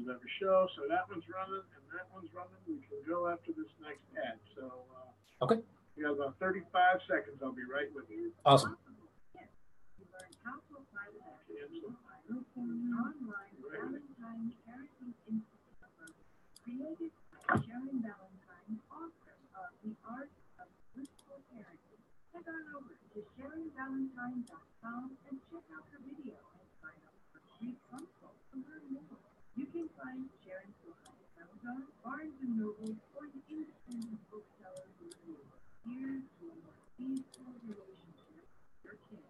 of every show. So that one's running and that one's running. We can go after this next ad. So okay. We have about 35 seconds. I'll be right with you. Awesome. Created by Sharon Valentine, author of The Art of Blissful Parenting. Head on over to SharonValentine.com and check out her video and sign up for a free consult to learn more. You can find Sharon's book on Amazon, Barnes & Noble, or the independent bookseller near you. Here's to a more peaceful relationship with your kids.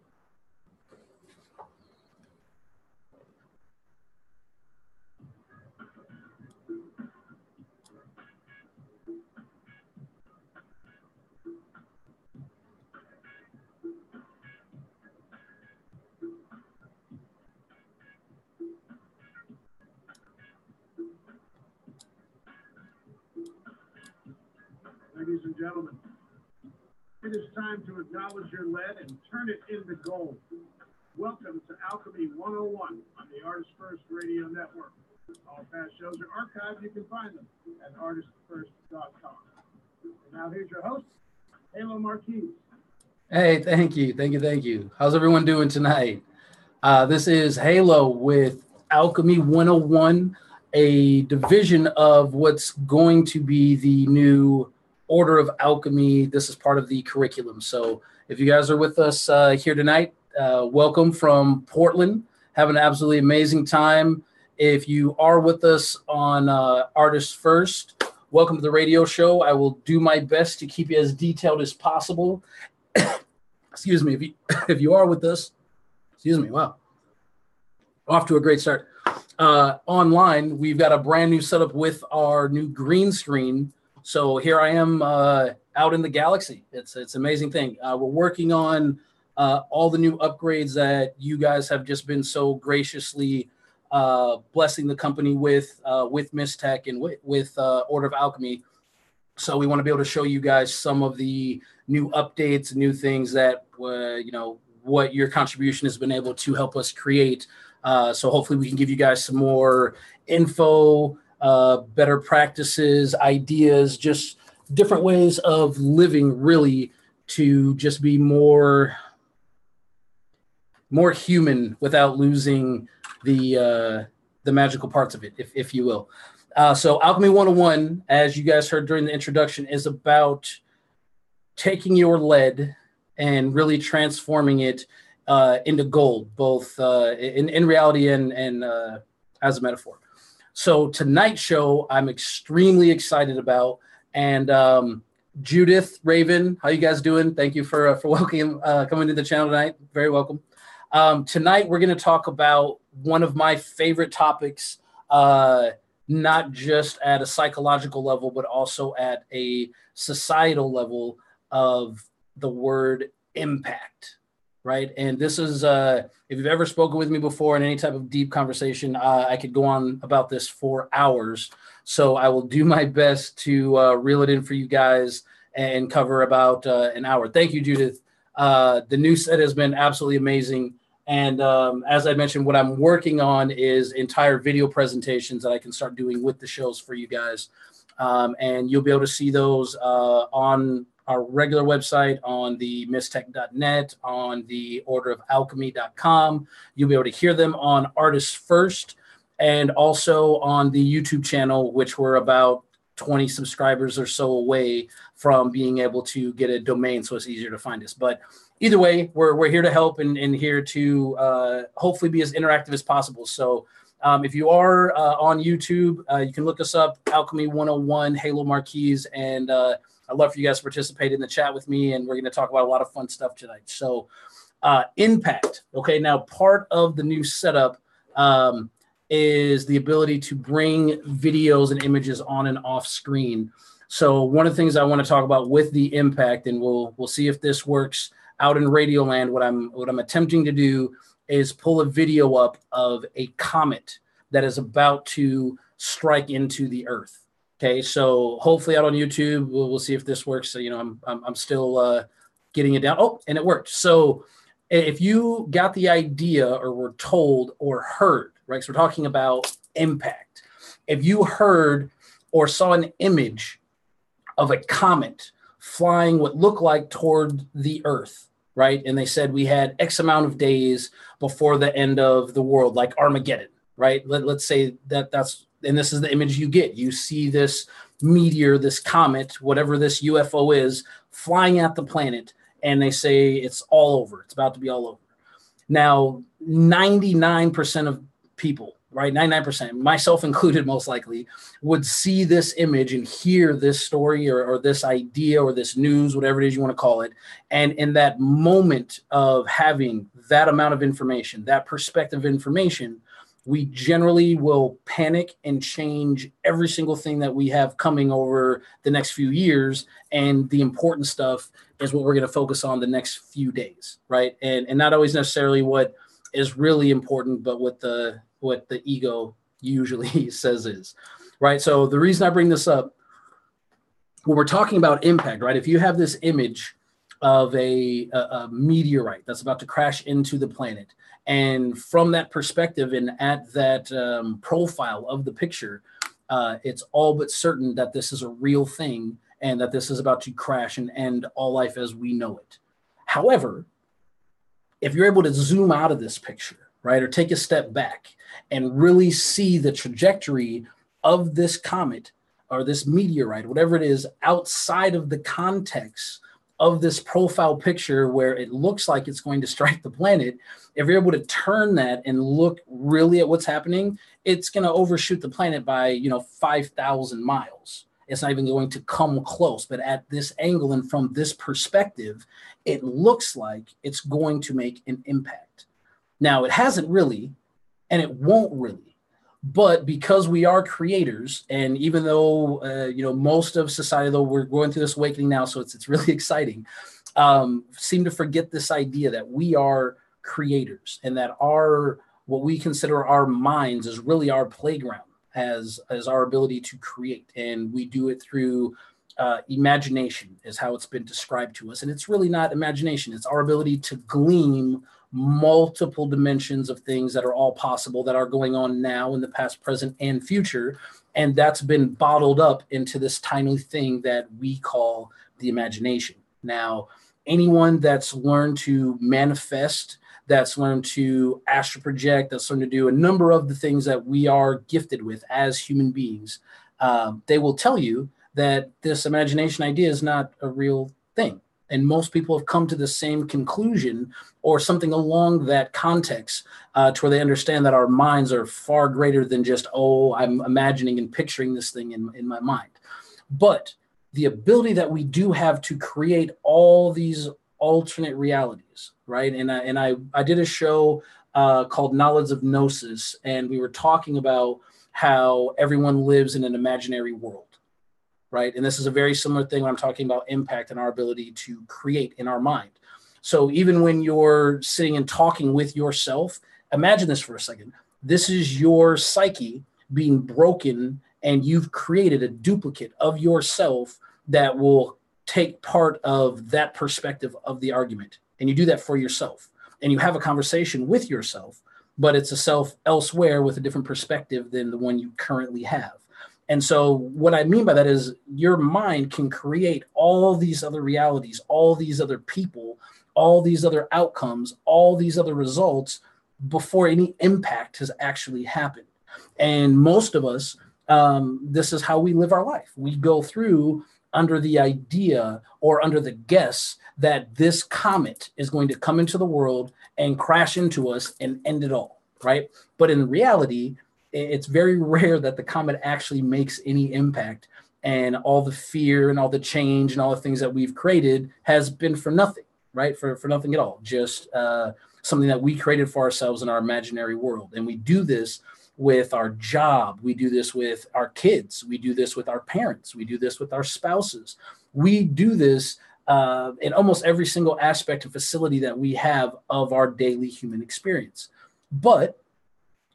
Ladies and gentlemen, it is time to acknowledge your lead and turn it into gold. Welcome to Alchemy 101 on the Artist First Radio Network. All past shows are archived. You can find them at artistfirst.com. And now here's your host, Halo Marquez. Hey, thank you. How's everyone doing tonight? This is Halo with Alchemy 101, a division of what's going to be the new Order of Alchemy. This is part of the curriculum. So if you guys are with us here tonight, welcome from Portland. Have an absolutely amazing time. If you are with us on Artists First, welcome to the radio show. I will do my best to keep you as detailed as possible. Excuse me. If you are with us, excuse me. Wow. Off to a great start. Online, we've got a brand new setup with our new green screen. So here I am out in the galaxy. It's an amazing thing. We're working on all the new upgrades that you guys have just been so graciously blessing the company with Miss Tech and with Order of Alchemy. So we want to be able to show you guys some of the new updates, new things that what your contribution has been able to help us create. So hopefully we can give you guys some more info, better practices, ideas, just different ways of living, really, to just be more human without losing the magical parts of it, if you will. So Alchemy 101, as you guys heard during the introduction, is about taking your lead and really transforming it into gold, both in reality and as a metaphor. So tonight's show, I'm extremely excited about. And Judith, Raven, how you guys doing? Thank you for welcoming, coming to the channel tonight. Very welcome. Tonight, we're going to talk about one of my favorite topics, not just at a psychological level, but also at a societal level of the word impact. Right. And this is if you've ever spoken with me before in any type of deep conversation, I could go on about this for hours. So I will do my best to reel it in for you guys and cover about an hour. Thank you, Judith. The new set has been absolutely amazing. And as I mentioned, what I'm working on is entire video presentations that I can start doing with the shows for you guys. And you'll be able to see those on our regular website, on the mistech.net, on the orderofalchemy.com. You'll be able to hear them on Artists First and also on the YouTube channel, which we're about 20 subscribers or so away from being able to get a domain, so it's easier to find us. But either way, we're here to help and here to hopefully be as interactive as possible. So if you are on YouTube, you can look us up, Alchemy 101, Halo Marquez, and I'd love for you guys to participate in the chat with me, and we're going to talk about a lot of fun stuff tonight. So impact. Okay, now part of the new setup is the ability to bring videos and images on and off screen. So one of the things I want to talk about with the impact, and we'll see if this works out in Radio Land, what I'm attempting to do is pull a video up of a comet that is about to strike into the Earth. Okay, so hopefully out on YouTube, we'll see if this works. So, I'm still getting it down. Oh, and it worked. So if you got the idea or were told or heard, right? So we're talking about impact. if you heard or saw an image of a comet flying what looked like toward the Earth, right? And they said we had X amount of days before the end of the world, like Armageddon, right? Let's say that's, and this is the image you get. You see this meteor, this comet, whatever this UFO is, flying at the planet, and they say it's all over. It's about to be all over. Now, 99% of people, right, 99%, myself included most likely, would see this image and hear this story or this idea or this news, whatever it is you want to call it. And in that moment of having that amount of information, that perspective of information, we generally will panic and change every single thing that we have coming over the next few years. And the important stuff is what we're going to focus on the next few days, right? And not always necessarily what is really important, but what the ego usually says is, right? So the reason I bring this up, when we're talking about impact, right? If you have this image of a meteorite that's about to crash into the planet, and from that perspective and at that profile of the picture, it's all but certain that this is a real thing and that this is about to crash and end all life as we know it. However, if you're able to zoom out of this picture, right, or take a step back and really see the trajectory of this comet or this meteorite, whatever it is, outside of the context of this profile picture where it looks like it's going to strike the planet, if you're able to turn that and look really at what's happening, it's going to overshoot the planet by, 5,000 miles. It's not even going to come close. But at this angle and from this perspective, it looks like it's going to make an impact. Now, it hasn't really, and it won't really. But because we are creators, and even though, most of society, though we're going through this awakening now, so it's really exciting, seem to forget this idea that we are creators and that what we consider our minds is really our playground as our ability to create. And we do it through imagination is how it's been described to us. And it's really not imagination. It's our ability to glean multiple dimensions of things that are all possible, that are going on now in the past, present, and future. And that's been bottled up into this tiny thing that we call the imagination. Now, anyone that's learned to manifest, that's learned to astral project, that's learned to do a number of the things that we are gifted with as human beings, they will tell you that this imagination idea is not a real thing. And most people have come to the same conclusion or something along that context to where they understand that our minds are far greater than just, I'm imagining and picturing this thing in my mind. But the ability that we do have to create all these alternate realities, right? And I did a show called Knowledge of Gnosis, and we were talking about how everyone lives in an imaginary world. Right. And this is a very similar thing when I'm talking about impact and our ability to create in our mind. So even when you're sitting and talking with yourself, imagine this for a second. This is your psyche being broken, and you've created a duplicate of yourself that will take part of that perspective of the argument. And you do that for yourself. And you have a conversation with yourself, but it's a self elsewhere with a different perspective than the one you currently have. And so what I mean by that is your mind can create all these other realities, all these other people, all these other outcomes, all these other results before any impact has actually happened. And most of us, this is how we live our life. We go through under the idea or under the guess that this comet is going to come into the world and crash into us and end it all, right? But in reality, it's very rare that the comet actually makes any impact, and all the fear and all the change and all the things that we've created has been for nothing, right? For nothing at all, just something that we created for ourselves in our imaginary world. And we do this with our job. We do this with our kids. We do this with our parents. We do this with our spouses. We do this in almost every single aspect and facility that we have of our daily human experience. But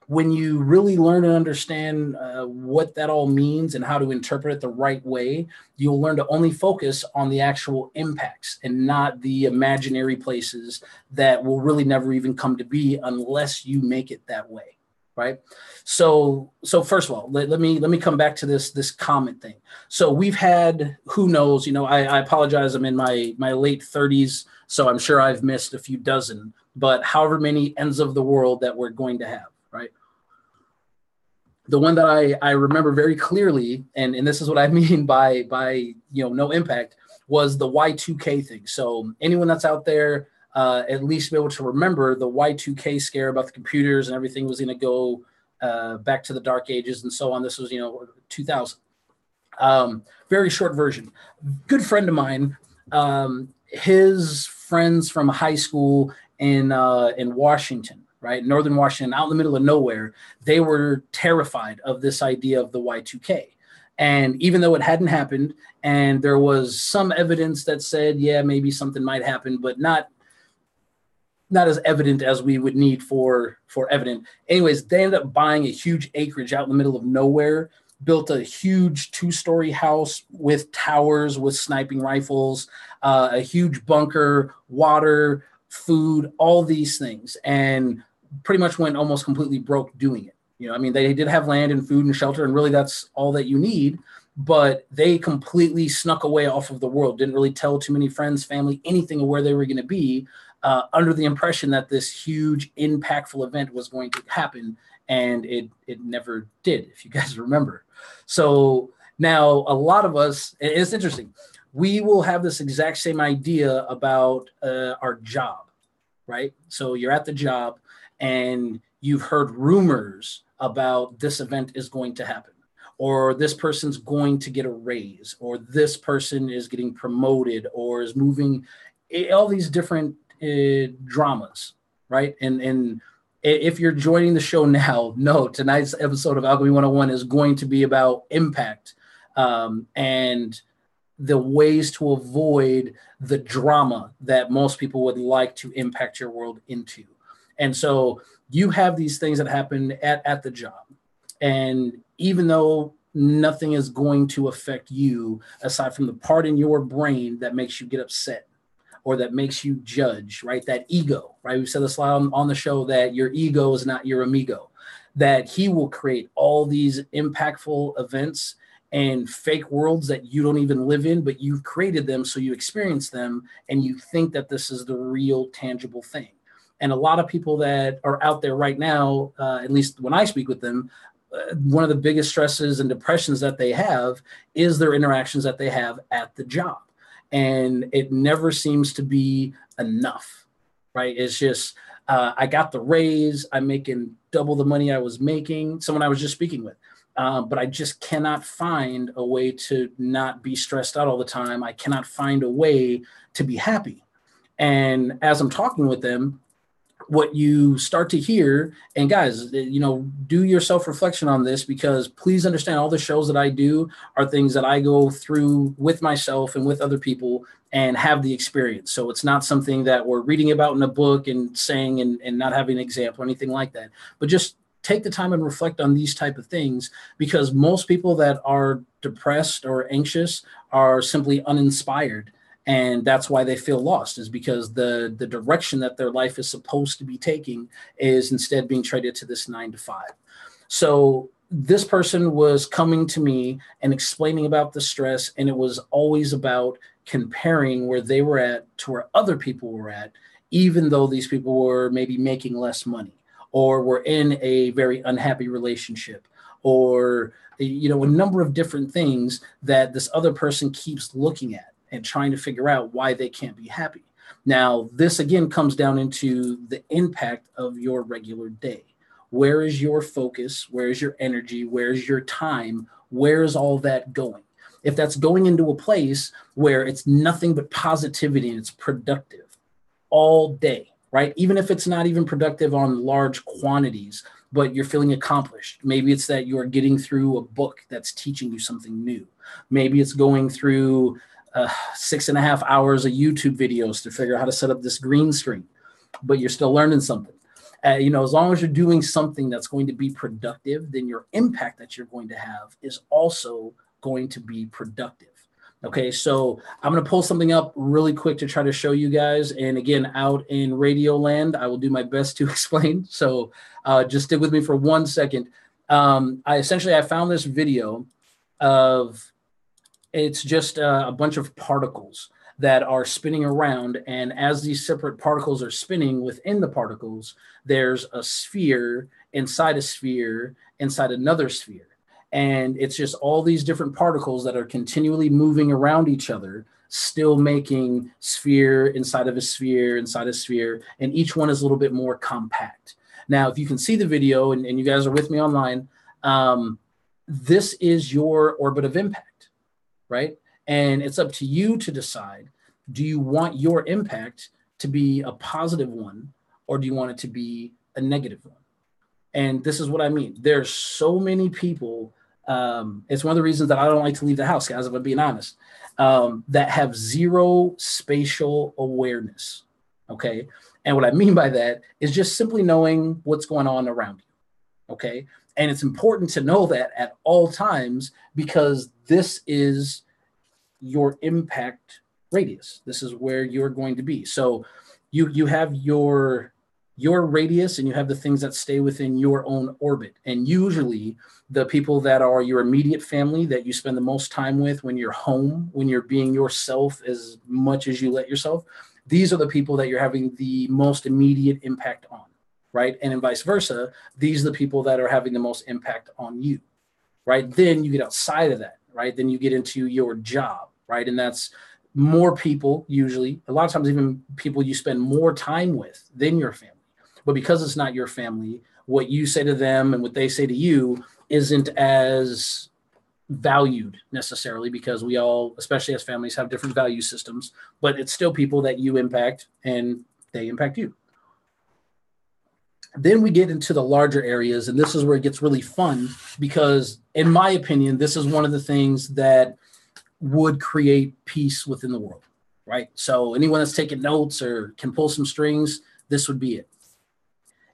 when you really learn and understand what that all means and how to interpret it the right way, you'll learn to only focus on the actual impacts and not the imaginary places that will really never even come to be unless you make it that way, right? So first of all, let me come back to this comment thing. So we've had, who knows, I apologize, I'm in my late 30s, so I'm sure I've missed a few dozen, but however many ends of the world that we're going to have, right? The one that I remember very clearly, and this is what I mean by no impact, was the Y2K thing. So anyone that's out there, at least be able to remember the Y2K scare about the computers and everything was going to go back to the dark ages and so on. This was 2000. Very short version. Good friend of mine, his friends from high school in Washington, right? Northern Washington, out in the middle of nowhere, they were terrified of this idea of the Y2K. And even though it hadn't happened, and there was some evidence that said, yeah, maybe something might happen, but not as evident as we would need for evident. Anyways, they ended up buying a huge acreage out in the middle of nowhere, built a huge 2-story house with towers, with sniping rifles, a huge bunker, water, food, all these things, and pretty much went almost completely broke doing it. They did have land and food and shelter, and really that's all that you need, but they completely snuck away off of the world, didn't really tell too many friends, family, anything of where they were going to be, under the impression that this huge, impactful event was going to happen, and it never did, if you guys remember. So now a lot of us, it's interesting, we will have this exact same idea about our job, right? So you're at the job, and you've heard rumors about this event is going to happen, or this person's going to get a raise, or this person is getting promoted, or is moving, all these different dramas, right? And if you're joining the show now, no, tonight's episode of Alchemy 101 is going to be about impact and the ways to avoid the drama that most people would like to impact your world into. And so you have these things that happen at the job. And even though nothing is going to affect you aside from the part in your brain that makes you get upset or that makes you judge, right? That ego, right? We've said this a lot on the show, that your ego is not your amigo, that he will create all these impactful events and fake worlds that you don't even live in, but you've created them, so you experience them and you think that this is the real tangible thing. And a lot of people that are out there right now, at least when I speak with them, one of the biggest stresses and depressions that they have is their interactions that they have at the job. And it never seems to be enough, right? It's just, I got the raise, I'm making double the money I was making, someone I was just speaking with. But I just cannot find a way to not be stressed out all the time. I cannot find a way to be happy. And as I'm talking with them, what you start to hear, and guys, do your self-reflection on this, because please understand all the shows that I do are things that I go through with myself and with other people and have the experience. So it's not something that we're reading about in a book and saying and not having an example or anything like that, but just take the time and reflect on these type of things, because most people that are depressed or anxious are simply uninspired. And that's why they feel lost, is because the direction that their life is supposed to be taking is instead being traded to this 9 to 5. So this person was coming to me and explaining about the stress, and it was always about comparing where they were at to where other people were at, even though these people were maybe making less money or were in a very unhappy relationship, or a number of different things that this other person keeps looking at and trying to figure out why they can't be happy. Now, this again comes down into the impact of your regular day. Where is your focus? Where is your energy? Where is your time? Where is all that going? If that's going into a place where it's nothing but positivity and it's productive all day, right? Even if it's not even productive on large quantities, but you're feeling accomplished. Maybe it's that you're getting through a book that's teaching you something new. Maybe it's going through 6.5 hours of YouTube videos to figure out how to set up this green screen, but you're still learning something. As long as you're doing something that's going to be productive, then your impact that you're going to have is also going to be productive. Okay, so I'm going to pull something up really quick to try to show you guys. And again, out in radio land, I will do my best to explain. So just stick with me for 1 second. I found this video of, it's just a bunch of particles that are spinning around. And as these separate particles are spinning within the particles, there's a sphere inside another sphere. And it's just all these different particles that are continually moving around each other, still making sphere inside of a sphere inside a sphere. And each one is a little bit more compact. Now, if you can see the video and you guys are with me online, this is your orbit of impact, right? And it's up to you to decide, do you want your impact to be a positive one, or do you want it to be a negative one? And this is what I mean. There's so many people. It's one of the reasons that I don't like to leave the house, guys, if I'm being honest, that have zero spatial awareness. Okay. And what I mean by that is just simply knowing what's going on around you. Okay. And it's important to know that at all times, because this is your impact radius. This is where you're going to be. So you have your radius, and you have the things that stay within your own orbit. And usually the people that are your immediate family, that you spend the most time with when you're home, when you're being yourself as much as you let yourself, these are the people that you're having the most immediate impact on, right? And vice versa, these are the people that are having the most impact on you, right? Then you get outside of that, right? Then you get into your job, right? And that's more people, usually, a lot of times even people you spend more time with than your family. But because it's not your family, what you say to them and what they say to you isn't as valued necessarily, because we all, especially as families, have different value systems, but it's still people that you impact and they impact you. Then we get into the larger areas, and this is where it gets really fun, because in my opinion, this is one of the things that would create peace within the world, right? So anyone that's taking notes or can pull some strings, this would be it.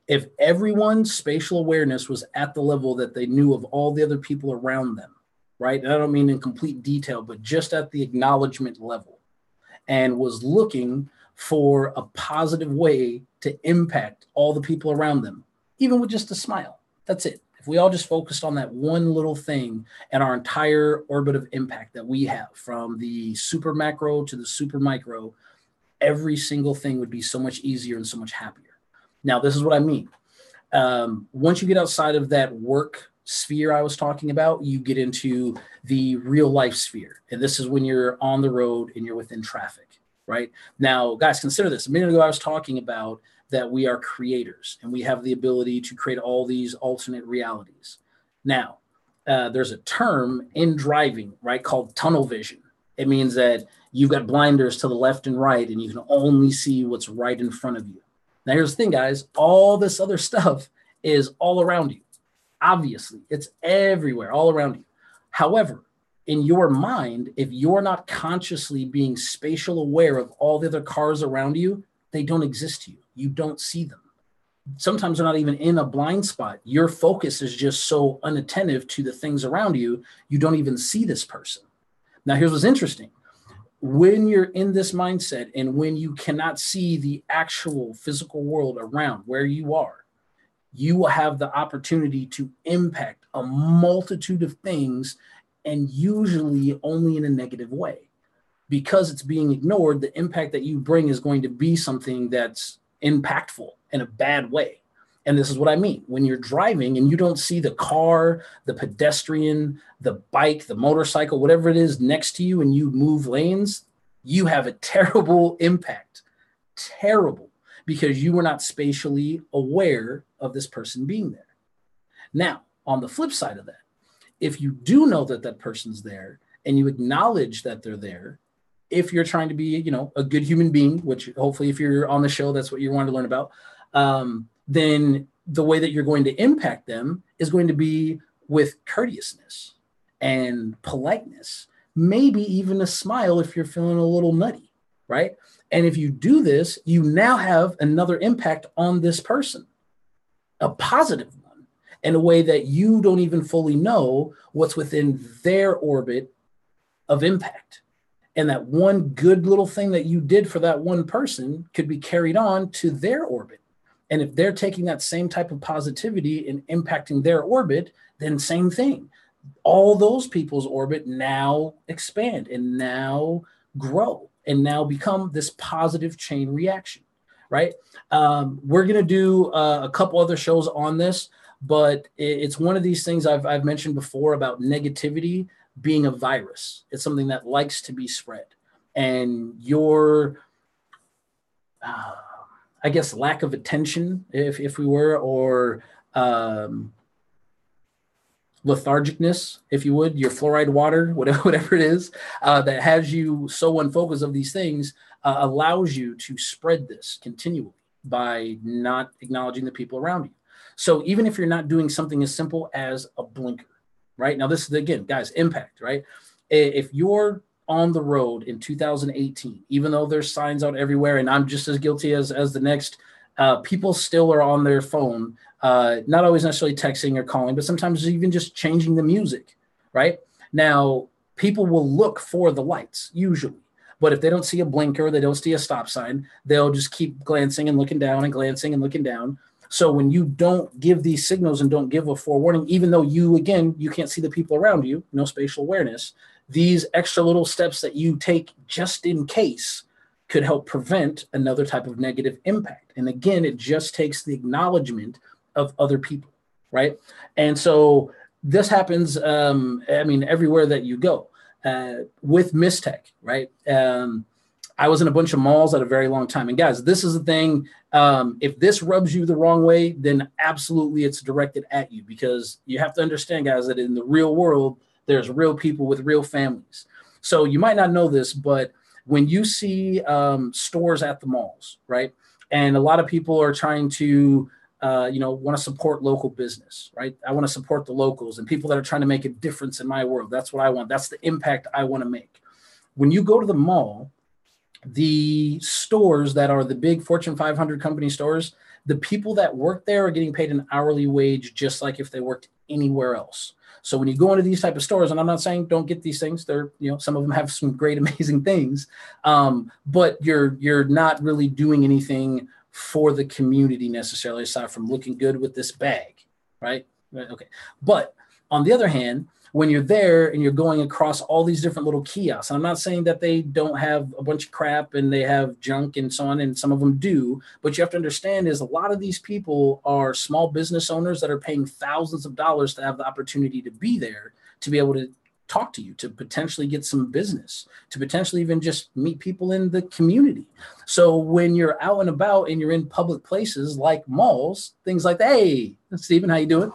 If everyone's spatial awareness was at the level that they knew of all the other people around them, right? And I don't mean in complete detail, but just at the acknowledgement level, and was looking for a positive way to impact all the people around them, even with just a smile. That's it. If we all just focused on that one little thing and our entire orbit of impact that we have, from the super macro to the super micro, every single thing would be so much easier and so much happier. Now, this is what I mean. Once you get outside of that work sphere I was talking about, you get into the real life sphere. And this is when you're on the road and you're within traffic, right? Now, guys, consider this. A minute ago, I was talking about that we are creators and we have the ability to create all these alternate realities. Now, there's a term in driving, right, called tunnel vision. It means that you've got blinders to the left and right, and you can only see what's right in front of you. Now, here's the thing, guys. All this other stuff is all around you. Obviously, it's everywhere, all around you. However, in your mind, if you're not consciously being spatial aware of all the other cars around you, they don't exist to you. You don't see them. Sometimes they're not even in a blind spot. Your focus is just so unattentive to the things around you, you don't even see this person. Now, here's what's interesting. When you're in this mindset and when you cannot see the actual physical world around where you are, you will have the opportunity to impact a multitude of things, and usually only in a negative way. Because it's being ignored, the impact that you bring is going to be something that's impactful in a bad way. And this is what I mean. When you're driving and you don't see the car, the pedestrian, the bike, the motorcycle, whatever it is next to you, and you move lanes, you have a terrible impact. Terrible. Because you were not spatially aware of this person being there. Now, on the flip side of that, if you do know that that person's there and you acknowledge that they're there, if you're trying to be, a good human being, which hopefully if you're on the show, that's what you want to learn about, then the way that you're going to impact them is going to be with courteousness and politeness, maybe even a smile if you're feeling a little nutty, right? And if you do this, you now have another impact on this person, a positive one, in a way that you don't even fully know what's within their orbit of impact. And that one good little thing that you did for that one person could be carried on to their orbit. And if they're taking that same type of positivity and impacting their orbit, then same thing. All those people's orbit now expand and now grow and now become this positive chain reaction, right? We're going to do a couple other shows on this, but it's one of these things I've mentioned before about negativity being a virus. It's something that likes to be spread. And your, I guess, lack of attention, if we were, or lethargicness, if you would, your fluoride water, whatever it is, that has you so unfocused of these things, allows you to spread this continually by not acknowledging the people around you. So even if you're not doing something as simple as a blinker, right? Now, this is, again, guys, impact, right? If you're on the road in 2018, even though there's signs out everywhere, and I'm just as guilty as the next, people still are on their phone, not always necessarily texting or calling, but sometimes even just changing the music, right? Now, people will look for the lights, usually. But if they don't see a blinker, they don't see a stop sign, they'll just keep glancing and looking down and glancing and looking down. So when you don't give these signals and don't give a forewarning, even though you can't see the people around you, no spatial awareness, these extra little steps that you take just in case could help prevent another type of negative impact. And again, it just takes the acknowledgement of other people, right? And so this happens, everywhere that you go. With Mistech, right? I was in a bunch of malls at a very long time. And guys, this is the thing. If this rubs you the wrong way, then absolutely it's directed at you, because you have to understand, guys, that in the real world, there's real people with real families. So you might not know this, but when you see stores at the malls, right? And a lot of people are trying to, want to support local business, right? I want to support the locals and people that are trying to make a difference in my world. That's what I want. That's the impact I want to make. When you go to the mall, the stores that are the big Fortune 500 company stores, the people that work there are getting paid an hourly wage, just like if they worked anywhere else. So when you go into these type of stores, and I'm not saying don't get these things, they're, some of them have some great, amazing things, but you're not really doing anything for the community necessarily, aside from looking good with this bag, right? Okay. But on the other hand, when you're there and you're going across all these different little kiosks, and I'm not saying that they don't have a bunch of crap and they have junk and so on, and some of them do, but you have to understand is a lot of these people are small business owners that are paying thousands of dollars to have the opportunity to be there, to be able to talk to you, to potentially get some business, to potentially even just meet people in the community. So when you're out and about and you're in public places like malls, things like that, hey, Stephen, how you doing?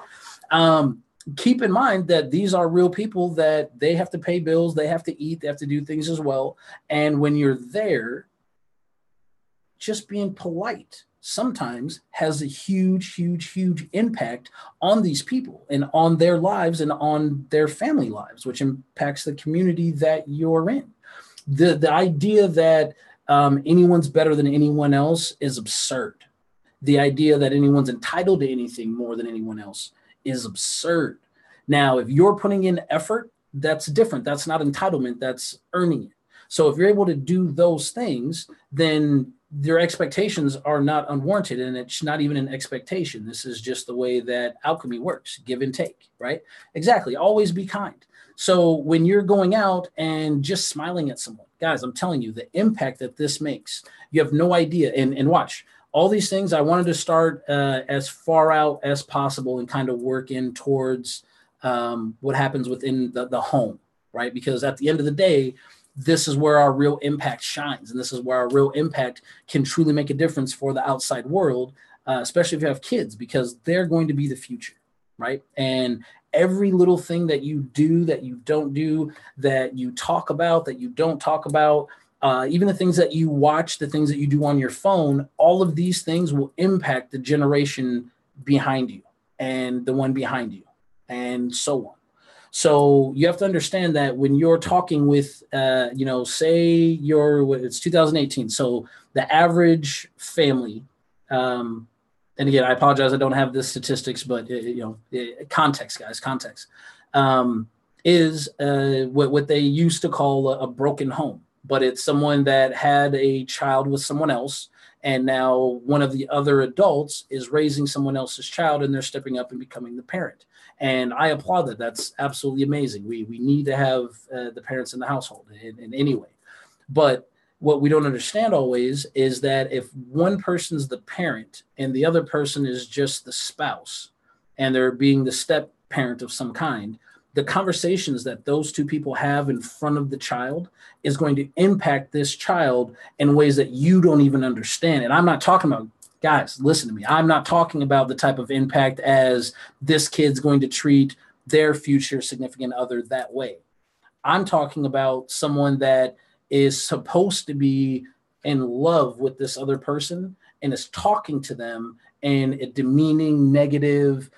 Keep in mind that these are real people, that they have to pay bills, they have to eat, they have to do things as well. And when you're there, just being polite sometimes has a huge, huge, huge impact on these people and on their lives and on their family lives, which impacts the community that you're in. The idea that anyone's better than anyone else is absurd. The idea that anyone's entitled to anything more than anyone else is absurd. Now, if you're putting in effort, that's different. That's not entitlement, that's earning it. So if you're able to do those things, then their expectations are not unwarranted, and it's not even an expectation. This is just the way that alchemy works, give and take, right? Exactly. Always be kind. So when you're going out and just smiling at someone, guys, I'm telling you, the impact that this makes, you have no idea. And watch, all these things, I wanted to start as far out as possible and kind of work in towards what happens within the home, right? Because at the end of the day, this is where our real impact shines. And this is where our real impact can truly make a difference for the outside world, especially if you have kids, because they're going to be the future, right? And every little thing that you do, that you don't do, that you talk about, that you don't talk about, even the things that you watch, the things that you do on your phone, all of these things will impact the generation behind you and the one behind you and so on. So you have to understand that when you're talking with, say it's 2018. So the average family, and again, I apologize, I don't have the statistics, but context, guys, context, is what they used to call a broken home, but it's someone that had a child with someone else, and now one of the other adults is raising someone else's child, and they're stepping up and becoming the parent. And I applaud that. That's absolutely amazing. We need to have the parents in the household in any way. But what we don't understand always is that if one person's the parent and the other person is just the spouse, and they're being the step parent of some kind, the conversations that those two people have in front of the child is going to impact this child in ways that you don't even understand. And I'm not talking about, guys, listen to me. I'm not talking about the type of impact as this kid's going to treat their future significant other that way. I'm talking about someone that is supposed to be in love with this other person and is talking to them in a demeaning, negative,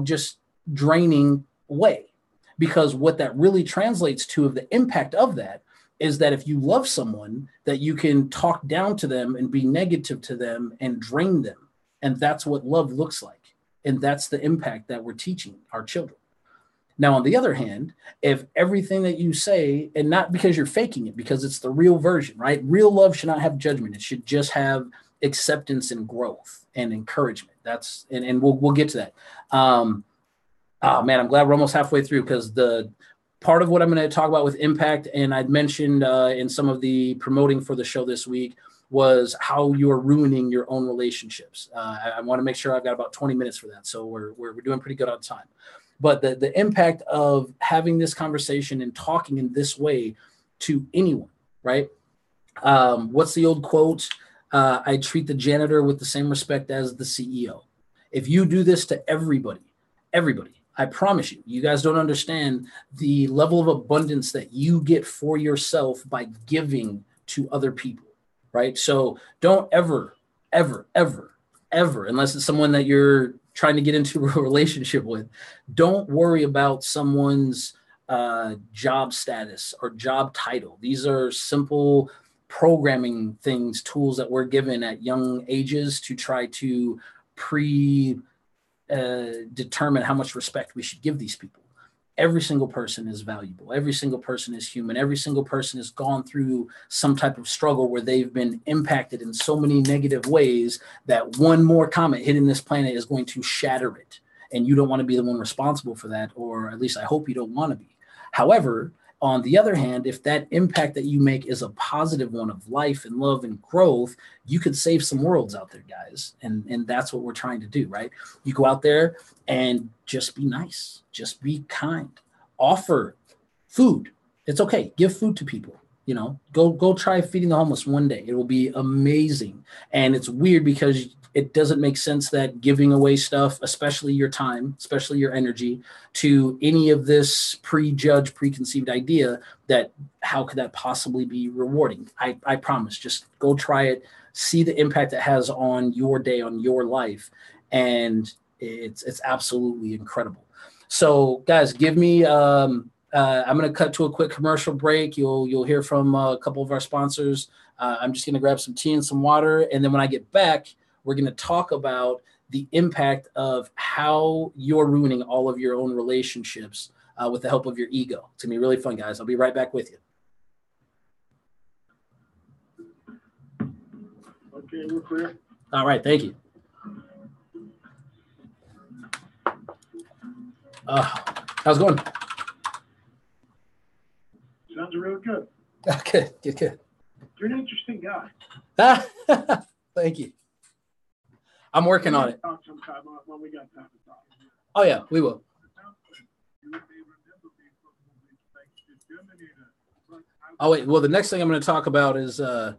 just draining way. Because what that really translates to of the impact of that is that if you love someone, that you can talk down to them and be negative to them and drain them. And that's what love looks like. And that's the impact that we're teaching our children. Now, on the other hand, if everything that you say, and not because you're faking it, because it's the real version, right? Real love should not have judgment. It should just have acceptance and growth and encouragement. That's, and we'll get to that. Oh man, I'm glad we're almost halfway through, because the part of what I'm going to talk about with impact, and I'd mentioned in some of the promoting for the show this week, was how you're ruining your own relationships. I want to make sure I've got about 20 minutes for that. So we're doing pretty good on time. But the impact of having this conversation and talking in this way to anyone, right? What's the old quote? I treat the janitor with the same respect as the CEO. If you do this to everybody, I promise you, you guys don't understand the level of abundance that you get for yourself by giving to other people, right? So don't ever, unless it's someone that you're trying to get into a relationship with, don't worry about someone's job status or job title. These are simple programming things, tools that we're given at young ages to try to determine how much respect we should give these people. Every single person is valuable. Every single person is human. Every single person has gone through some type of struggle where they've been impacted in so many negative ways that one more comet hitting this planet is going to shatter it. And you don't want to be the one responsible for that, or at least I hope you don't want to be. However, on the other hand, if that impact that you make is a positive one of life and love and growth, you could save some worlds out there, guys. And that's what we're trying to do, right? You go out there and just be nice, just be kind, offer food. It's okay. Give food to people. Go try feeding the homeless one day. It will be amazing. And it's weird because it doesn't make sense that giving away stuff, especially your time, especially your energy, to any of this prejudged, preconceived idea, that how could that possibly be rewarding? I promise, just go try it, see the impact it has on your day, on your life. And it's absolutely incredible. So guys, give me, I'm going to cut to a quick commercial break. You'll hear from a couple of our sponsors. I'm just going to grab some tea and some water. And then when I get back, we're going to talk about the impact of how you're ruining all of your own relationships with the help of your ego. It's going to be really fun, guys. I'll be right back with you. Okay, we're clear. All right. Thank you. How's it going? Sounds real good. Okay, good. You're an interesting guy. Thank you. I'm working on it. Talk sometime when we got time to talk. Oh yeah, we will. Oh wait, well the next thing I'm going to talk about is, and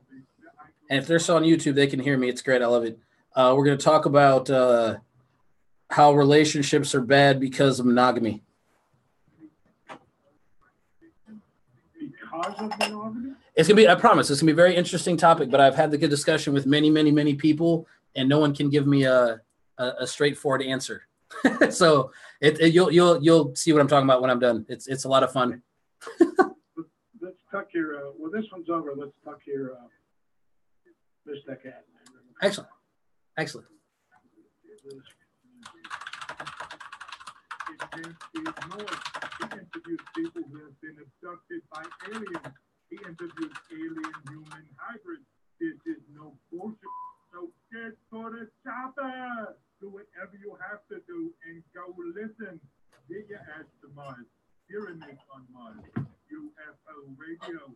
if they're still on YouTube, they can hear me. It's great. I love it. We're going to talk about how relationships are bad because of monogamy. Because of monogamy? It's going to be, I promise, it's going to be a very interesting topic, but I've had the good discussion with many people, and no one can give me a straightforward answer. So you'll see what I'm talking about when I'm done. It's a lot of fun. Let's tuck your, well, this one's over. Let's tuck your, Mr. Cat. Excellent. It can't be ignored. We interview people who have been abducted by aliens You're in Make Fun Mud, UFO Radio.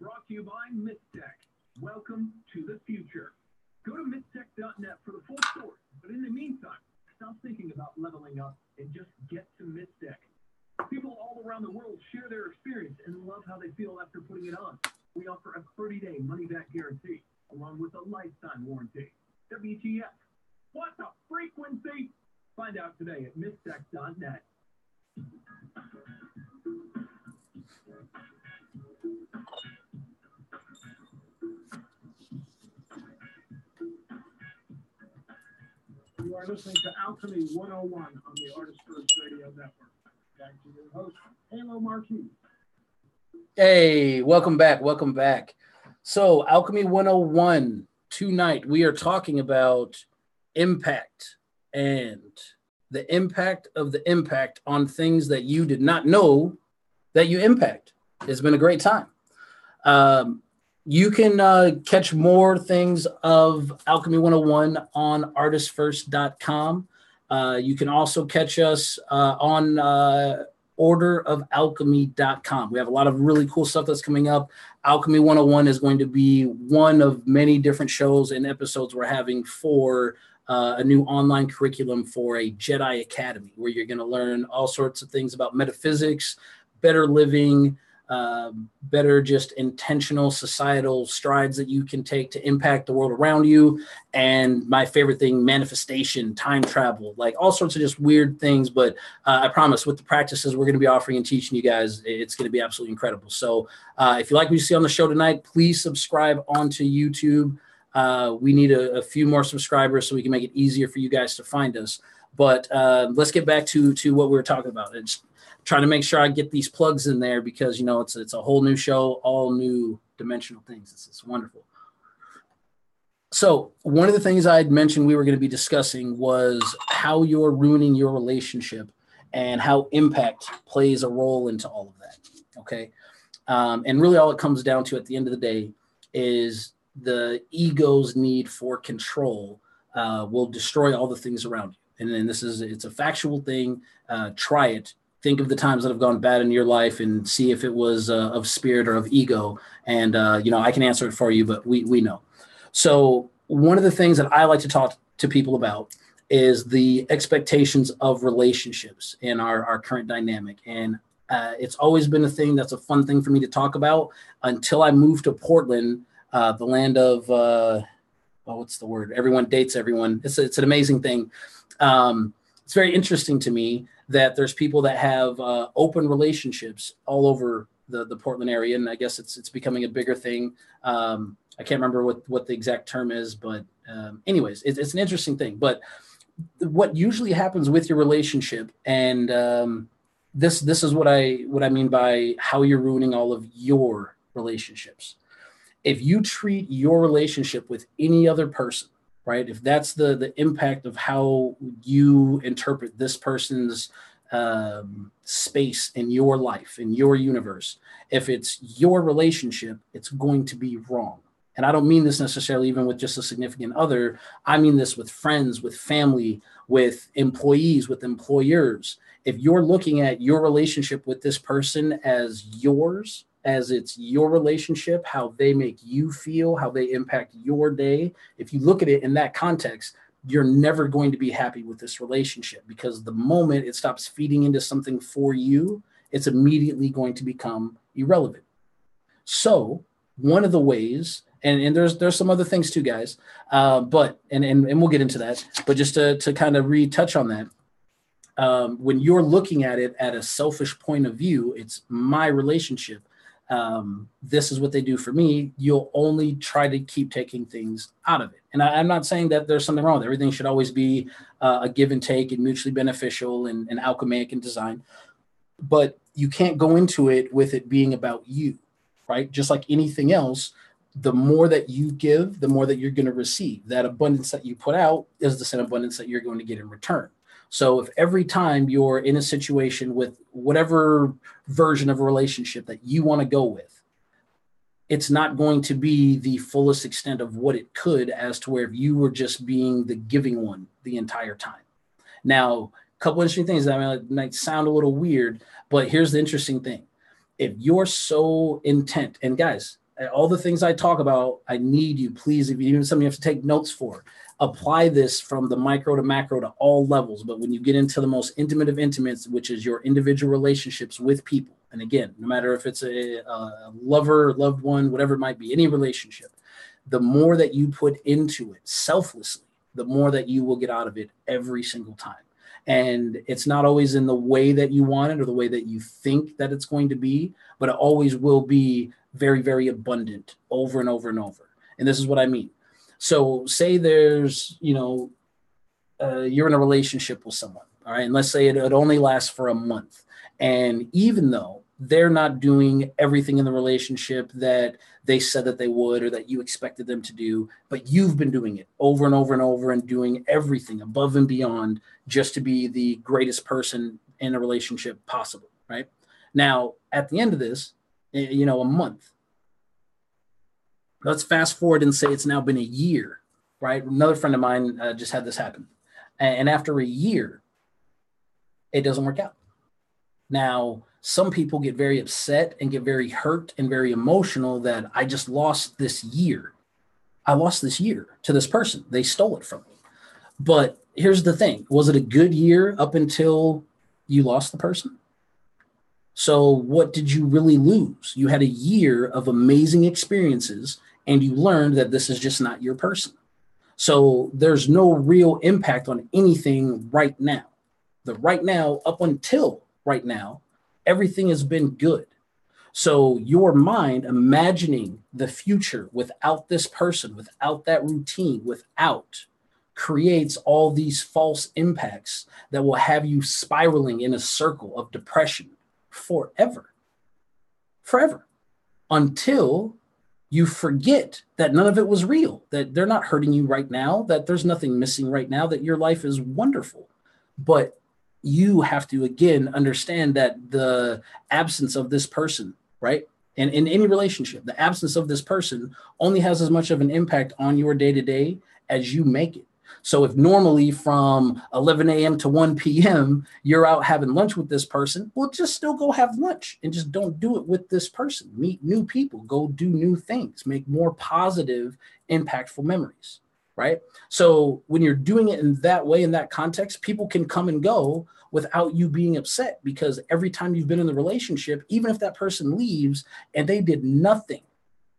Brought to you by Mistech. Welcome to the future. Go to mistech.net for the full story. But in the meantime, stop thinking about leveling up and just get to Mistech. People all around the world share their experience and love how they feel after putting it on. We offer a 30-day money-back guarantee, along with a lifetime warranty. WTF? What the frequency? Find out today at mistech.net. You are listening to Alchemy 101 on the Artist First Radio Network. Back to your host, Halo Marquis. Hey, welcome back. Welcome back. So, Alchemy 101, tonight we are talking about impact and the impact of the impact on things that you did not know that you impact. It's been a great time. You can catch more things of Alchemy 101 on artistfirst.com. You can also catch us on orderofalchemy.com. We have a lot of really cool stuff that's coming up. Alchemy 101 is going to be one of many different shows and episodes we're having for a new online curriculum for a Jedi Academy, where you're going to learn all sorts of things about metaphysics, better living, better just intentional societal strides that you can take to impact the world around you. And my favorite thing, manifestation, time travel, like all sorts of just weird things. But I promise with the practices we're going to be offering and teaching you guys, it's going to be absolutely incredible. So if you like what you see on the show tonight, please subscribe onto YouTube. We need a few more subscribers so we can make it easier for you guys to find us. But let's get back to what we were talking about. It's trying to make sure I get these plugs in there because, you know, it's a whole new show, all new dimensional things. It's wonderful. So one of the things I had mentioned we were going to be discussing was how you're ruining your relationship and how impact plays a role into all of that. Okay. And really all it comes down to at the end of the day is the ego's need for control will destroy all the things around you. And then it's a factual thing. Try it. Think of the times that have gone bad in your life and see if it was of spirit or of ego. And, I can answer it for you, but we know. So one of the things that I like to talk to people about is the expectations of relationships in our current dynamic. And it's always been a thing that's a fun thing for me to talk about until I moved to Portland, the land of, what's the word? Everyone dates everyone. It's an amazing thing. It's very interesting to me that there's people that have open relationships all over the Portland area. And I guess it's becoming a bigger thing. I can't remember what the exact term is, but anyways, it's an interesting thing. But what usually happens with your relationship, and this is what I mean by how you're ruining all of your relationships. If you treat your relationship with any other person, right? If that's the impact of how you interpret this person's space in your life, in your universe, if it's your relationship, it's going to be wrong. And I don't mean this necessarily even with just a significant other. I mean this with friends, with family, with employees, with employers. If you're looking at your relationship with this person as yours, as it's your relationship, how they make you feel, how they impact your day, if you look at it in that context, you're never going to be happy with this relationship, because the moment it stops feeding into something for you, it's immediately going to become irrelevant. So one of the ways, and there's some other things too, guys, but we'll get into that, but just to kind of retouch on that, when you're looking at it at a selfish point of view, it's my relationship. This is what they do for me. You'll only try to keep taking things out of it. And I'm not saying that there's something wrong with it. Everything should always be a give and take and mutually beneficial and alchemaic in design. But you can't go into it with it being about you, right? Just like anything else, the more that you give, the more that you're going to receive. That abundance that you put out is the same abundance that you're going to get in return. So if every time you're in a situation with whatever version of a relationship that you want to go with, it's not going to be the fullest extent of what it could, as to where if you were just being the giving one the entire time. Now, couple interesting things that might sound a little weird, but here's the interesting thing. If you're so intent, and guys, all the things I talk about, I need you, please, if you even something you have to take notes for, apply this from the micro to macro to all levels. But when you get into the most intimate of intimates, which is your individual relationships with people, and again, no matter if it's a lover, loved one, whatever it might be, any relationship, the more that you put into it selflessly, the more that you will get out of it every single time. And it's not always in the way that you want it or the way that you think that it's going to be, but it always will be very, very abundant over and over and over. And this is what I mean. So say there's, you're in a relationship with someone, all right? And let's say it only lasts for a month. And even though they're not doing everything in the relationship that they said that they would or that you expected them to do, but you've been doing it over and over and over and doing everything above and beyond just to be the greatest person in a relationship possible, right? Now, at the end of this, a month, let's fast forward and say it's now been a year, right? Another friend of mine just had this happen. And after a year, it doesn't work out. Now, some people get very upset and get very hurt and very emotional that I just lost this year. I lost this year to this person. They stole it from me. But here's the thing. Was it a good year up until you lost the person? So what did you really lose? You had a year of amazing experiences and you learned that this is just not your person. So there's no real impact on anything right now. The right now, up until right now, everything has been good. So your mind imagining the future without this person, without that routine, creates all these false impacts that will have you spiraling in a circle of depression forever, until you forget that none of it was real, that they're not hurting you right now, that there's nothing missing right now, that your life is wonderful. But you have to, again, understand that the absence of this person, right? And in any relationship, the absence of this person only has as much of an impact on your day-to-day as you make it. So if normally from 11 a.m. to 1 p.m., you're out having lunch with this person, well, just still go have lunch and just don't do it with this person. Meet new people, go do new things, make more positive, impactful memories, right? So when you're doing it in that way, in that context, people can come and go without you being upset, because every time you've been in the relationship, even if that person leaves and they did nothing,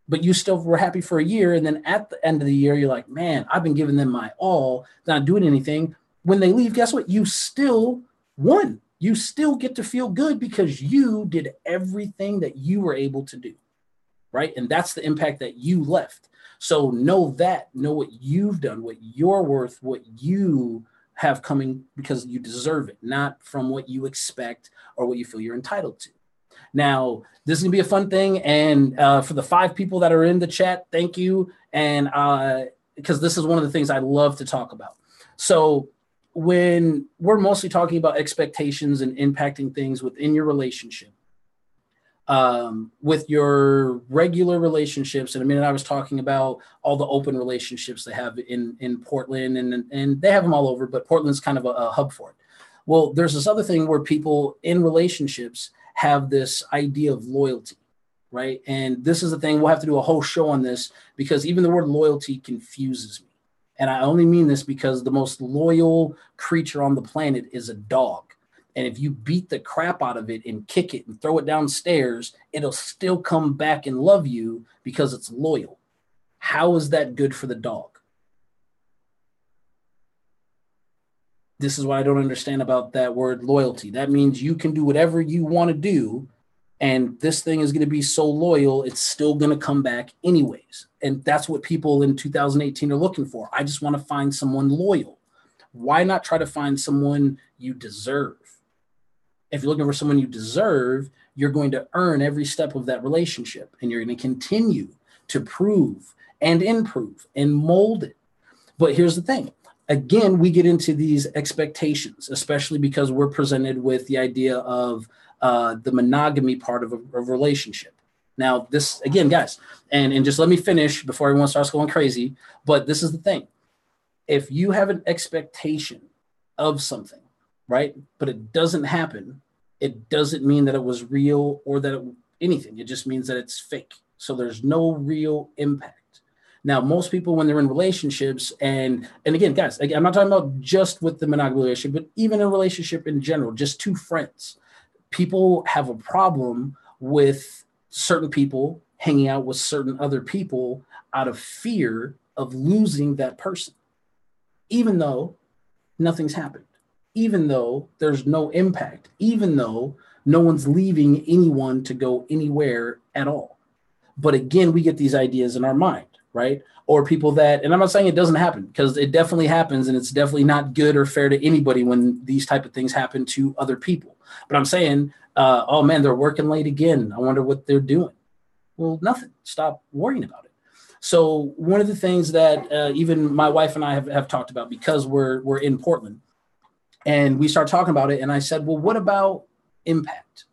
but you still were happy for a year, and then at the end of the year, you're like, man, I've been giving them my all, not doing anything. When they leave, guess what? You still won. You still get to feel good because you did everything that you were able to do, right? And that's the impact that you left. So know what you've done, what you're worth, what you have coming because you deserve it, not from what you expect or what you feel you're entitled to. Now, this is going to be a fun thing. And for the 5 people that are in the chat, thank you. And because this is one of the things I love to talk about. So when we're mostly talking about expectations and impacting things within your relationship, with your regular relationships, and I was talking about all the open relationships they have in Portland, and they have them all over, but Portland's kind of a hub for it. Well, there's this other thing where people in relationships have this idea of loyalty, right? And this is the thing, we'll have to do a whole show on this, because even the word loyalty confuses me. And I only mean this because the most loyal creature on the planet is a dog. And if you beat the crap out of it and kick it and throw it downstairs, it'll still come back and love you because it's loyal. How is that good for the dog? This is what I don't understand about that word loyalty. That means you can do whatever you want to do, and this thing is going to be so loyal, it's still going to come back anyways. And that's what people in 2018 are looking for. I just want to find someone loyal. Why not try to find someone you deserve? If you're looking for someone you deserve, you're going to earn every step of that relationship, and you're going to continue to prove and improve and mold it. But here's the thing. Again, we get into these expectations, especially because we're presented with the idea of the monogamy part of a relationship. Now, this, again, guys, and just let me finish before everyone starts going crazy, but this is the thing. If you have an expectation of something, right? But it doesn't happen. It doesn't mean that it was real or that anything. It just means that it's fake. So there's no real impact. Now, most people, when they're in relationships, and again, guys, I'm not talking about just with the monogamy relationship, but even a relationship in general, just two friends, people have a problem with certain people hanging out with certain other people out of fear of losing that person, even though nothing's happened, even though there's no impact, even though no one's leaving anyone to go anywhere at all. But again, we get these ideas in our mind, right? Or people that, and I'm not saying it doesn't happen, because it definitely happens, and it's definitely not good or fair to anybody when these type of things happen to other people. But I'm saying, oh man, they're working late again. I wonder what they're doing. Well, nothing. Stop worrying about it. So one of the things that even my wife and I have talked about, because we're in Portland, and we start talking about it, and I said, well, what about impact?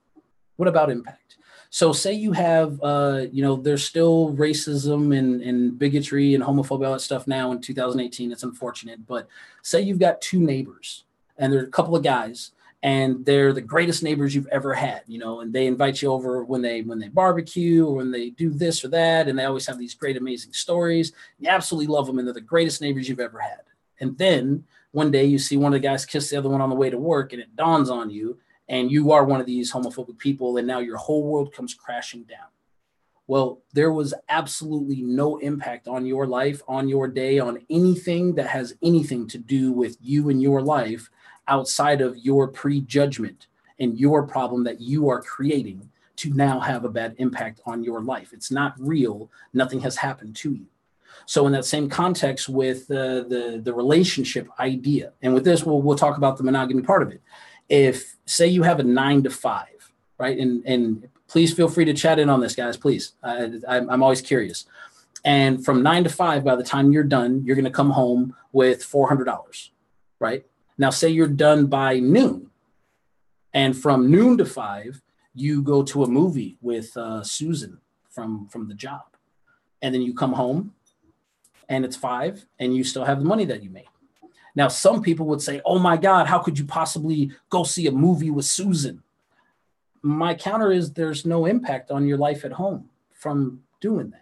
What about impact? So say you have, there's still racism and bigotry and homophobia, all that stuff now in 2018. It's unfortunate. But say you've got two neighbors, and they're a couple of guys, and they're the greatest neighbors you've ever had, and they invite you over when they barbecue or when they do this or that. And they always have these great, amazing stories. You absolutely love them. And they're the greatest neighbors you've ever had. And then one day you see one of the guys kiss the other one on the way to work, and it dawns on you, and you are one of these homophobic people, and now your whole world comes crashing down. Well, there was absolutely no impact on your life, on your day, on anything that has anything to do with you and your life outside of your prejudgment and your problem that you are creating to now have a bad impact on your life. It's not real. Nothing has happened to you. So in that same context with the relationship idea, and with this, we'll talk about the monogamy part of it. If say you have a 9 to 5, right? And please feel free to chat in on this, guys, please. I'm always curious. And from 9 to 5, by the time you're done, you're going to come home with $400, right? Now, say you're done by noon, and from noon to 5, you go to a movie with Susan from the job. And then you come home and it's 5 and you still have the money that you made. Now, some people would say, oh my God, how could you possibly go see a movie with Susan? My counter is there's no impact on your life at home from doing that.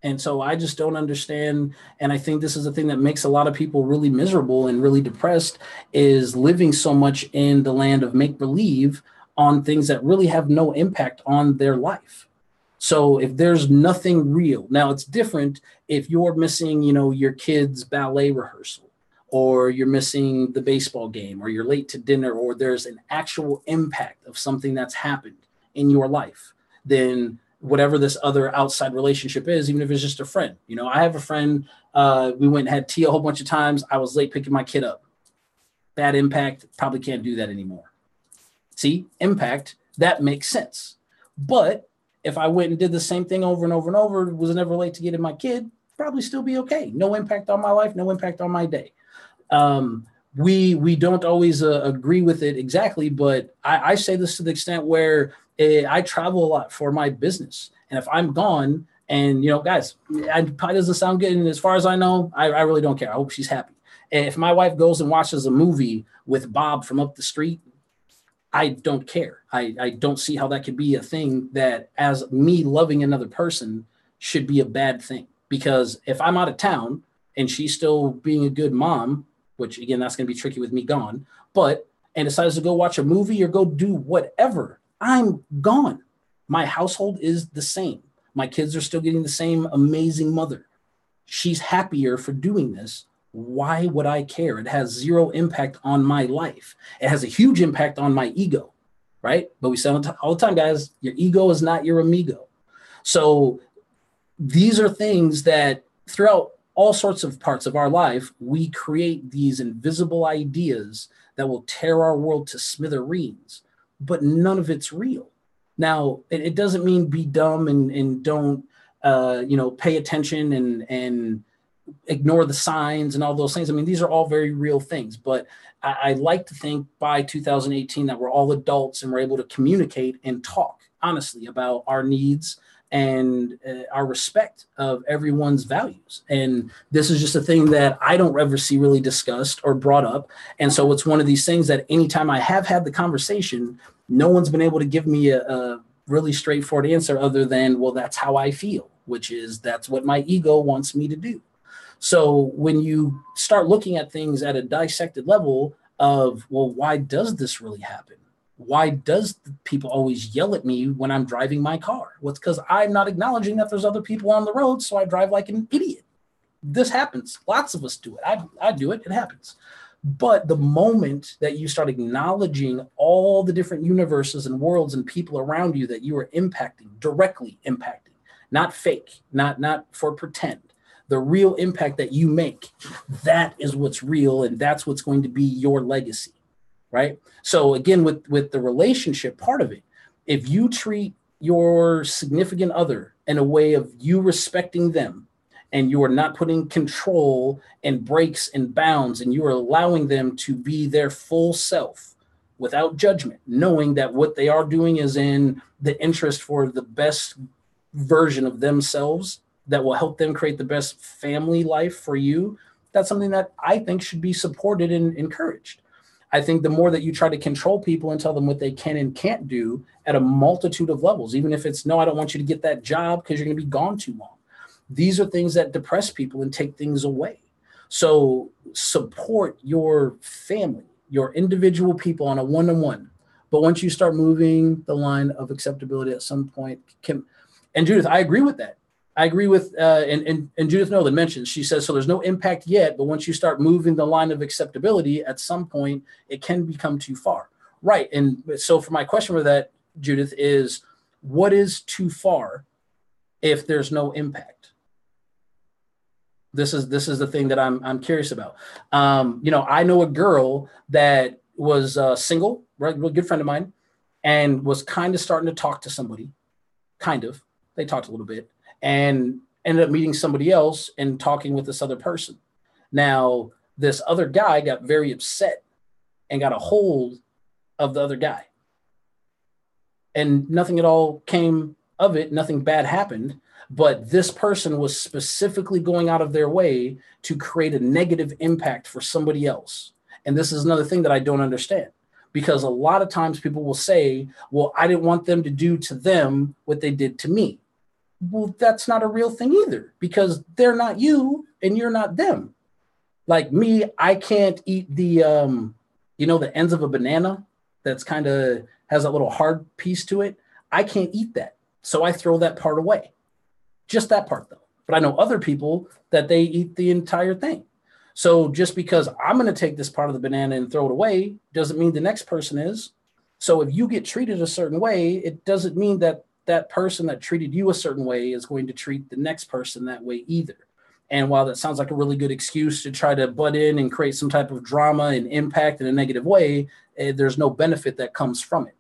And so I just don't understand. And I think this is the thing that makes a lot of people really miserable and really depressed, is living so much in the land of make-believe on things that really have no impact on their life. So if there's nothing real, now it's different if you're missing, your kid's ballet rehearsal, or you're missing the baseball game, or you're late to dinner, or there's an actual impact of something that's happened in your life, then whatever this other outside relationship is, even if it's just a friend. I have a friend, we went and had tea a whole bunch of times. I was late picking my kid up. Bad impact, probably can't do that anymore. See, impact, that makes sense. But if I went and did the same thing over and over and over, was never late to get in my kid, probably still be okay. No impact on my life, no impact on my day. We don't always agree with it exactly, but I say this to the extent where I travel a lot for my business. And if I'm gone, and guys, it probably doesn't sound good, and as far as I know, I really don't care. I hope she's happy. And if my wife goes and watches a movie with Bob from up the street, I don't care. I don't see how that could be a thing that, as me loving another person, should be a bad thing. Because if I'm out of town and she's still being a good mom, which again, that's going to be tricky with me gone, and decides to go watch a movie or go do whatever, I'm gone. My household is the same. My kids are still getting the same amazing mother. She's happier for doing this. Why would I care? It has zero impact on my life. It has a huge impact on my ego, right? But we say all the time, guys, your ego is not your amigo. So these are things that throughout all sorts of parts of our life, we create these invisible ideas that will tear our world to smithereens, but none of it's real. Now, it doesn't mean be dumb and don't, pay attention and ignore the signs and all those things. I mean, these are all very real things, but I like to think by 2018 that we're all adults and we're able to communicate and talk honestly about our needs, and our respect of everyone's values. And this is just a thing that I don't ever see really discussed or brought up. And so it's one of these things that anytime I have had the conversation, no one's been able to give me a really straightforward answer other than, well, that's how I feel, which is that's what my ego wants me to do. So when you start looking at things at a dissected level of, well, why does this really happen? Why does people always yell at me when I'm driving my car? Well, it's because I'm not acknowledging that there's other people on the road, so I drive like an idiot. This happens. Lots of us do it. I do it. It happens. But the moment that you start acknowledging all the different universes and worlds and people around you that you are impacting, directly impacting, not fake, not for pretend, the real impact that you make, that is what's real, and that's what's going to be your legacy, right? So again, with the relationship part of it, if you treat your significant other in a way of you respecting them, and you are not putting control and brakes and bounds, and you are allowing them to be their full self without judgment, knowing that what they are doing is in the interest for the best version of themselves that will help them create the best family life for you, that's something that I think should be supported and encouraged. I think the more that you try to control people and tell them what they can and can't do at a multitude of levels, even if it's, no, I don't want you to get that job because you're going to be gone too long. These are things that depress people and take things away. So support your family, your individual people on a one-on-one. But once you start moving the line of acceptability at some point, and Judith, I agree with that. I agree with, and Judith Nolan mentions, she says, so there's no impact yet, but once you start moving the line of acceptability, at some point, it can become too far. Right. And so for my question with that, Judith, is what is too far if there's no impact? This is the thing that I'm curious about. I know a girl that was single, right, a real good friend of mine, and was kind of starting to talk to somebody, they talked a little bit, and ended up meeting somebody else and talking with this other person. Now, this other guy got very upset and got a hold of the other guy. And nothing at all came of it. Nothing bad happened. But this person was specifically going out of their way to create a negative impact for somebody else. And this is another thing that I don't understand. Because a lot of times people will say, well, I didn't want them to do to them what they did to me. Well, that's not a real thing either, because they're not you and you're not them. Like me, I can't eat the ends of a banana that's kind of has a little hard piece to it. I can't eat that. So I throw that part away. Just that part though. But I know other people that they eat the entire thing. So just because I'm going to take this part of the banana and throw it away doesn't mean the next person is. So if you get treated a certain way, it doesn't mean that that person that treated you a certain way is going to treat the next person that way either. And while that sounds like a really good excuse to try to butt in and create some type of drama and impact in a negative way, there's no benefit that comes from it.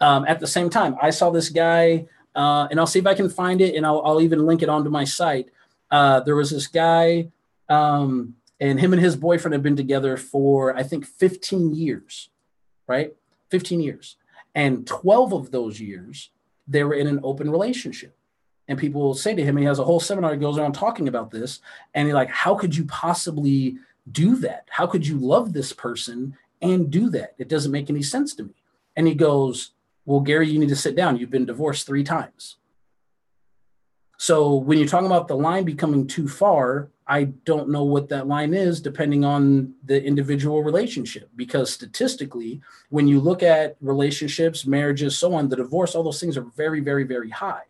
At the same time, I saw this guy, and I'll see if I can find it, and I'll even link it onto my site. There was this guy, and him and his boyfriend have been together for, I think, 15 years, right? 15 years. And 12 of those years, they were in an open relationship. And people will say to him, he has a whole seminar that goes around talking about this. And he's like, how could you possibly do that? How could you love this person and do that? It doesn't make any sense to me. And he goes, well, Gary, you need to sit down. You've been divorced 3 times. So when you're talking about the line becoming too far, I don't know what that line is depending on the individual relationship, because statistically, when you look at relationships, marriages, so on, the divorce, all those things are very, very, very high.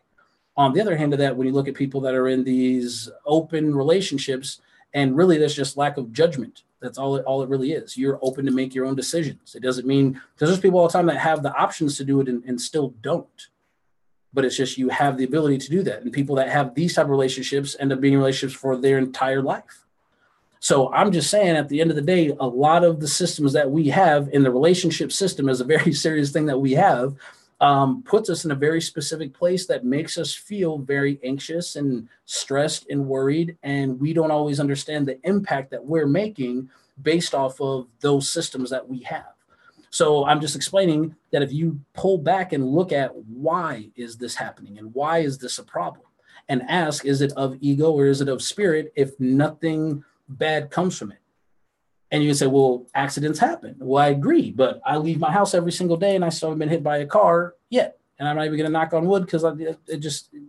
On the other hand of that, when you look at people that are in these open relationships, and really there's just lack of judgment. That's all it really is. You're open to make your own decisions. It doesn't mean, because there's people all the time that have the options to do it and still don't. But it's just you have the ability to do that. And people that have these type of relationships end up being in relationships for their entire life. So I'm just saying, at the end of the day, a lot of the systems that we have in the relationship system is a very serious thing that we have, puts us in a very specific place that makes us feel very anxious and stressed and worried. And we don't always understand the impact that we're making based off of those systems that we have. So I'm just explaining that if you pull back and look at why is this happening and why is this a problem, and ask, is it of ego or is it of spirit? If nothing bad comes from it. And you can say, well, accidents happen. Well, I agree, but I leave my house every single day and I still haven't been hit by a car yet. And I'm not even going to knock on wood because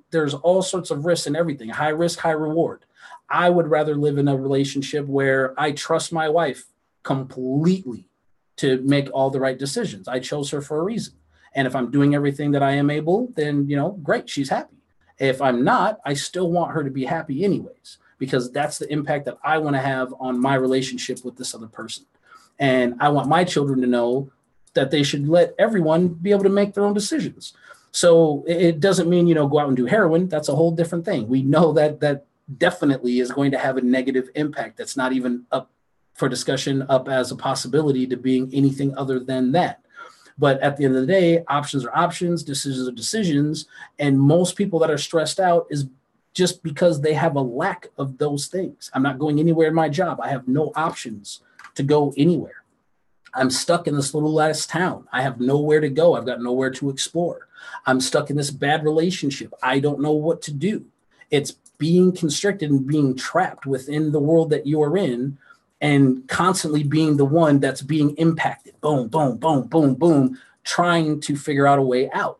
there's all sorts of risks and everything. High risk, high reward. I would rather live in a relationship where I trust my wife completely to make all the right decisions. I chose her for a reason. And if I'm doing everything that I am able, then, great, she's happy. If I'm not, I still want her to be happy anyways, because that's the impact that I want to have on my relationship with this other person. And I want my children to know that they should let everyone be able to make their own decisions. So it doesn't mean, go out and do heroin. That's a whole different thing. We know that definitely is going to have a negative impact. That's not even up for discussion, up as a possibility to being anything other than that. But at the end of the day, options are options, decisions are decisions. And most people that are stressed out is just because they have a lack of those things. I'm not going anywhere in my job. I have no options to go anywhere. I'm stuck in this little ass town. I have nowhere to go. I've got nowhere to explore. I'm stuck in this bad relationship. I don't know what to do. It's being constricted and being trapped within the world that you are in and constantly being the one that's being impacted. Boom, boom, boom, boom, boom, trying to figure out a way out.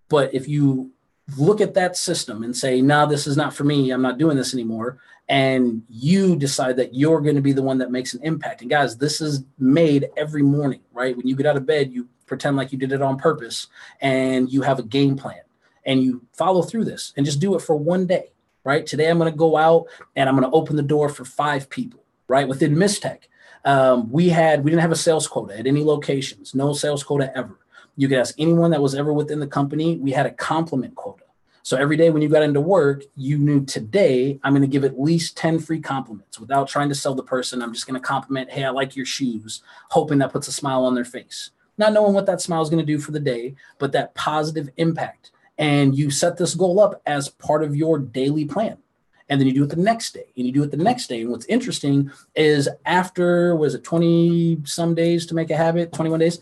But if you look at that system and say, no, this is not for me, I'm not doing this anymore, and you decide that you're going to be the one that makes an impact. And guys, this is made every morning, right? When you get out of bed, you pretend like you did it on purpose and you have a game plan and you follow through this and just do it for one day, right? Today, I'm going to go out and I'm going to open the door for 5 people, right? Within Mistech, we didn't have a sales quota at any locations, no sales quota ever. You could ask anyone that was ever within the company. We had a compliment quota. So every day when you got into work, you knew today I'm going to give at least 10 free compliments without trying to sell the person. I'm just going to compliment, hey, I like your shoes, hoping that puts a smile on their face. Not knowing what that smile is going to do for the day, but that positive impact. And you set this goal up as part of your daily plan. And then you do it the next day and you do it the next day. And what's interesting is after, 20 some days to make a habit, 21 days.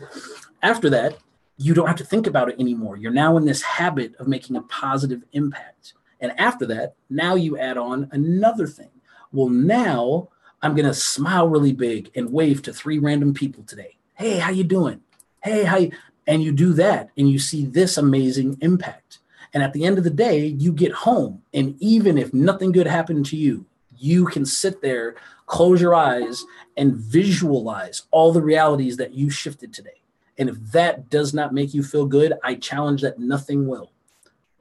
After that, you don't have to think about it anymore. You're now in this habit of making a positive impact. And after that, now you add on another thing. Well, now I'm going to smile really big and wave to 3 random people today. Hey, how you doing? Hey, how you? And you do that and you see this amazing impact. And at the end of the day, you get home. And even if nothing good happened to you, you can sit there, close your eyes and visualize all the realities that you shifted today. And if that does not make you feel good, I challenge that nothing will.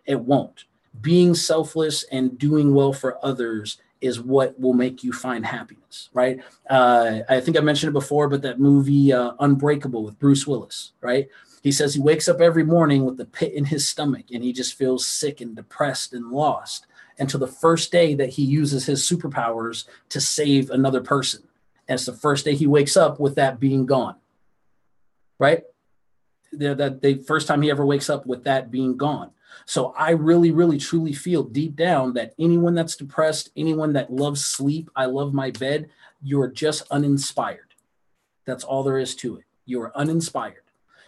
It won't. Being selfless and doing well for others is what will make you find happiness, right? I think I mentioned it before, but that movie Unbreakable with Bruce Willis, right? He says he wakes up every morning with the pit in his stomach and he just feels sick and depressed and lost until the first day that he uses his superpowers to save another person. And it's the first day he wakes up with that being gone. Right? That the first time he ever wakes up with that being gone. So I really, really, truly feel deep down that anyone that's depressed, anyone that loves sleep, I love my bed, you're just uninspired. That's all there is to it. You're uninspired.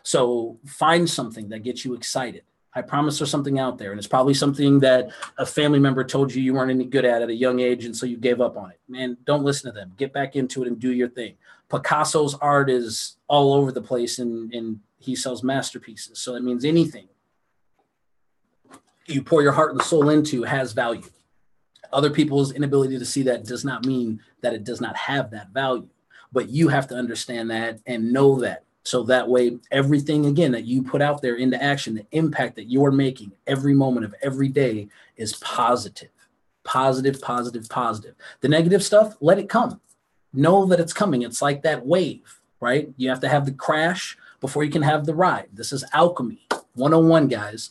So find something that gets you excited. I promise there's something out there. And it's probably something that a family member told you weren't any good at a young age. And so you gave up on it. Man, don't listen to them. Get back into it and do your thing. Picasso's art is all over the place and he sells masterpieces. So that means anything you pour your heart and soul into has value. Other people's inability to see that does not mean that it does not have that value. But you have to understand that and know that. So that way, everything, again, that you put out there into action, the impact that you're making every moment of every day is positive. Positive, positive, positive. The negative stuff, let it come. Know that it's coming. It's like that wave, right? You have to have the crash before you can have the ride. This is Alchemy 101, guys.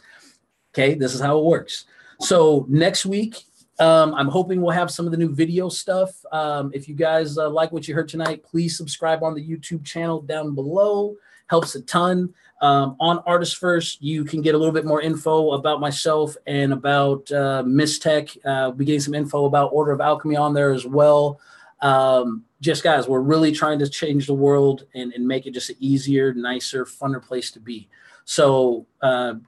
Okay, this is how it works. So next week, I'm hoping we'll have some of the new video stuff. If you guys like what you heard tonight, please subscribe on the YouTube channel down below. Helps a ton. On Artist First, you can get a little bit more info about myself and about Mistech. We're getting some info about Order of Alchemy on there as well. Just guys, we're really trying to change the world and make it just an easier, nicer, funner place to be. So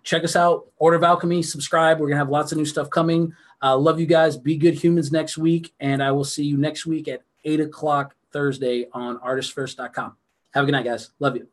check us out, Order of Alchemy, subscribe. We're going to have lots of new stuff coming. Love you guys. Be good humans next week. And I will see you next week at 8 o'clock Thursday on artistfirst.com. Have a good night, guys. Love you.